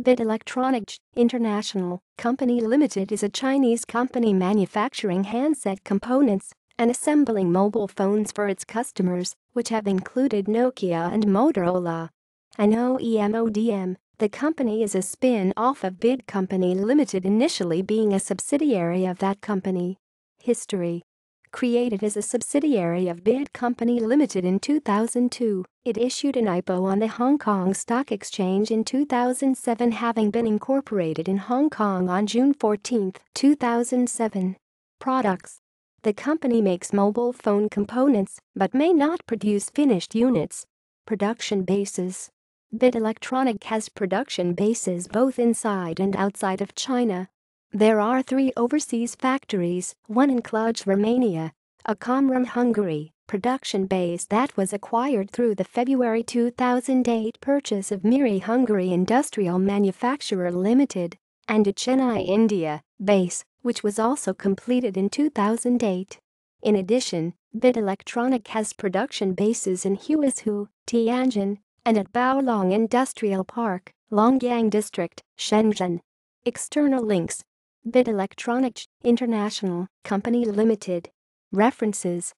BYD Electronic International Company Limited is a Chinese company manufacturing handset components and assembling mobile phones for its customers, which have included Nokia and Motorola. An OEM, the company is a spin-off of BYD Company Limited, initially being a subsidiary of that company. History. Created as a subsidiary of BYD Company Limited in 2002, it issued an IPO on the Hong Kong Stock Exchange in 2007, having been incorporated in Hong Kong on June 14, 2007. Products. The company makes mobile phone components but may not produce finished units. Production bases. BYD Electronic has production bases both inside and outside of China. There are 3 overseas factories, one in Cluj, Romania, a Comrum, Hungary, production base that was acquired through the February 2008 purchase of Miri Hungary Industrial Manufacturer Limited, and a Chennai, India, base, which was also completed in 2008. In addition, BYD Electronic has production bases in Huizhou, Tianjin, and at Baolong Industrial Park, Longyang District, Shenzhen. External links. BYD Electronic International Company Limited. References.